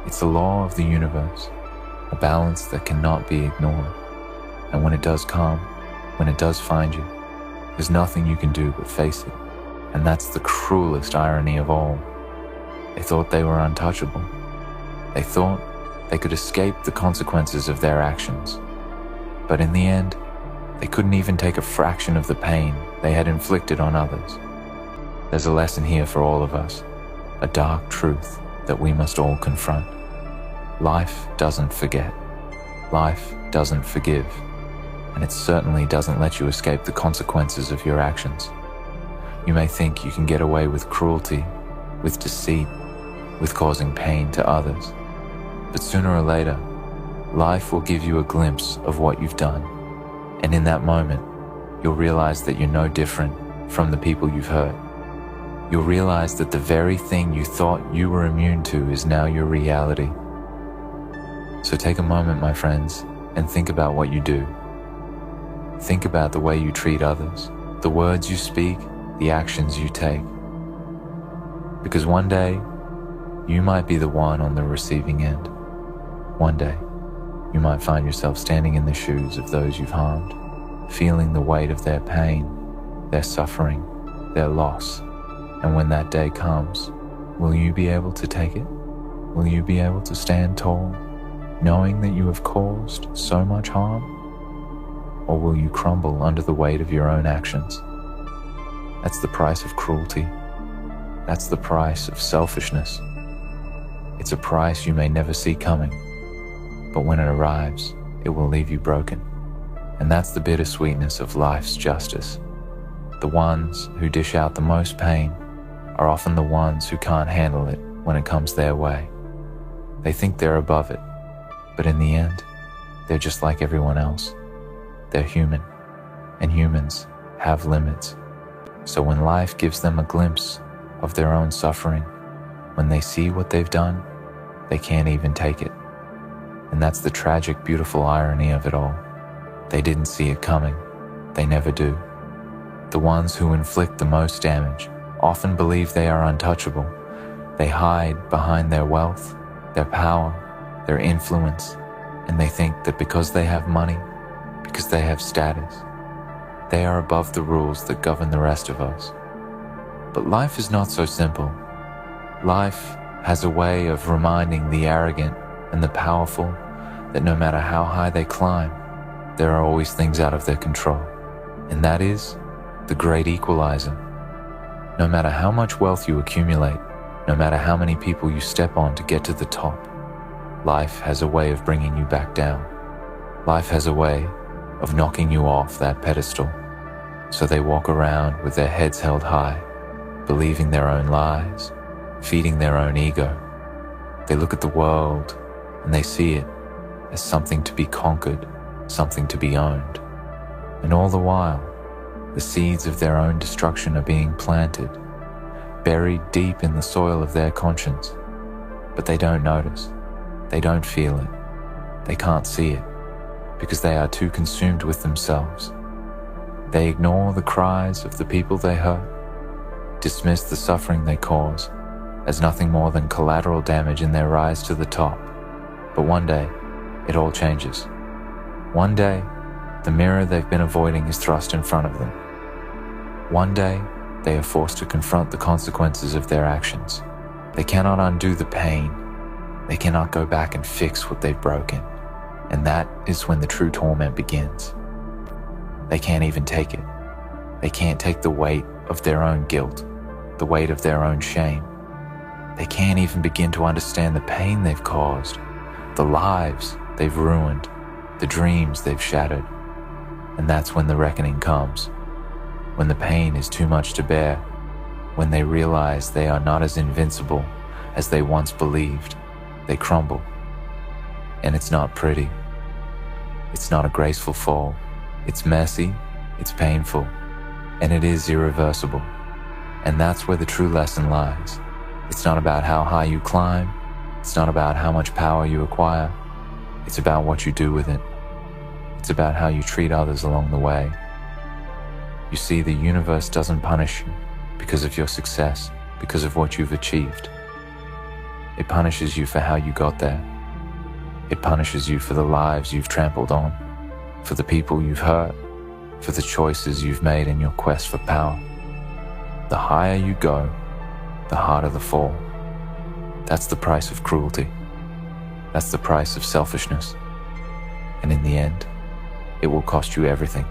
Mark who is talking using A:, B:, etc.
A: It's the law of the universe, a balance that cannot be ignored. And when it does come, when it does find you, there's nothing you can do but face it. And that's the cruelest irony of all. They thought they were untouchable. They thought they could escape the consequences of their actions. But in the end, they couldn't even take a fraction of the pain they had inflicted on others. There's a lesson here for all of us, a dark truth that we must all confront. Life doesn't forget. Life doesn't forgive. And it certainly doesn't let you escape the consequences of your actions. You may think you can get away with cruelty, with deceit, with causing pain to others. But sooner or later, life will give you a glimpse of what you've done. And in that moment, you'll realize that you're no different from the people you've hurt. You'll realize that the very thing you thought you were immune to is now your reality. So take a moment, my friends, and think about what you do. Think about the way you treat others, the words you speak, the actions you take. Because one day, you might be the one on the receiving end. One day, you might find yourself standing in the shoes of those you've harmed, feeling the weight of their pain, their suffering, their loss. And when that day comes, will you be able to take it? Will you be able to stand tall, knowing that you have caused so much harm? Or will you crumble under the weight of your own actions? That's the price of cruelty. That's the price of selfishness. It's a price you may never see coming, but when it arrives, it will leave you broken. And that's the bittersweetness of life's justice. The ones who dish out the most pain are often the ones who can't handle it when it comes their way. They think they're above it, but in the end, they're just like everyone else. They're human, and humans have limits. So when life gives them a glimpse of their own suffering, when they see what they've done, they can't even take it. And that's the tragic, beautiful irony of it all. They didn't see it coming. They never do. The ones who inflict the most damage often believe they are untouchable. They hide behind their wealth, their power, their influence, and they think that because they have money, because they have status, they are above the rules that govern the rest of us. But life is not so simple. Life has a way of reminding the arrogant and the powerful that no matter how high they climb, there are always things out of their control. And that is the great equalizer. No matter how much wealth you accumulate, no matter how many people you step on to get to the top, life has a way of bringing you back down. Life has a way of knocking you off that pedestal. So they walk around with their heads held high, believing their own lies, feeding their own ego. They look at the world and they see it as something to be conquered, something to be owned. And all the while, the seeds of their own destruction are being planted, buried deep in the soil of their conscience. But they don't notice, they don't feel it, they can't see it, because they are too consumed with themselves. They ignore the cries of the people they hurt, dismiss the suffering they cause as nothing more than collateral damage in their rise to the top. But one day, it all changes. One day, the mirror they've been avoiding is thrust in front of them. One day, they are forced to confront the consequences of their actions. They cannot undo the pain. They cannot go back and fix what they've broken. And that is when the true torment begins. They can't even take it. They can't take the weight of their own guilt, the weight of their own shame. They can't even begin to understand the pain they've caused, the lives they've ruined, the dreams they've shattered. And that's when the reckoning comes, when the pain is too much to bear, when they realize they are not as invincible as they once believed. They crumble. And it's not pretty. It's not a graceful fall. It's messy, it's painful, and it is irreversible. And that's where the true lesson lies. It's not about how high you climb. It's not about how much power you acquire. It's about what you do with it. It's about how you treat others along the way. You see, the universe doesn't punish you because of your success, because of what you've achieved. It punishes you for how you got there. It punishes you for the lives you've trampled on, for the people you've hurt, for the choices you've made in your quest for power. The higher you go, the harder the fall. That's the price of cruelty. That's the price of selfishness. And in the end, it will cost you everything.